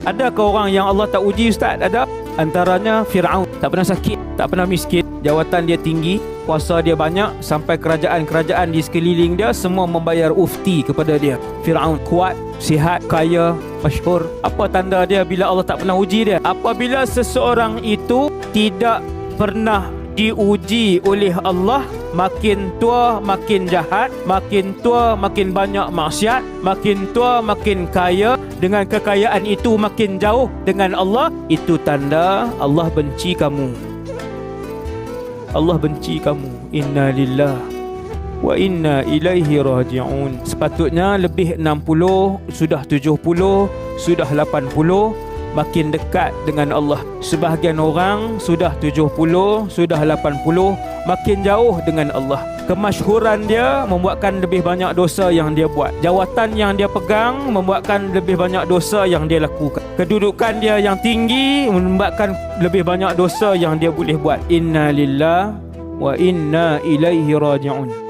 Adakah orang yang Allah tak uji, Ustaz? Ada. Antaranya Fir'aun. Tak pernah sakit, tak pernah miskin, jawatan dia tinggi, kuasa dia banyak, sampai kerajaan-kerajaan di sekeliling dia semua membayar ufti kepada dia. Fir'aun kuat, sihat, kaya, masyhur. Apa tanda dia bila Allah tak pernah uji dia? Apabila seseorang itu tidak pernah diuji oleh Allah, makin tua makin jahat, makin tua makin banyak maksiat, makin tua makin kaya, dengan kekayaan itu makin jauh dengan Allah, itu tanda Allah benci kamu. Allah benci kamu. Inna lillah wa inna ilaihi raji'un. Sepatutnya lebih 60, sudah 70, sudah 80, makin dekat dengan Allah. Sebahagian orang sudah 70, sudah 80, makin jauh dengan Allah. Kemasyhuran dia membuatkan lebih banyak dosa yang dia buat. Jawatan yang dia pegang membuatkan lebih banyak dosa yang dia lakukan. Kedudukan dia yang tinggi membuatkan lebih banyak dosa yang dia boleh buat. Inna lillah wa inna ilaihi raji'un.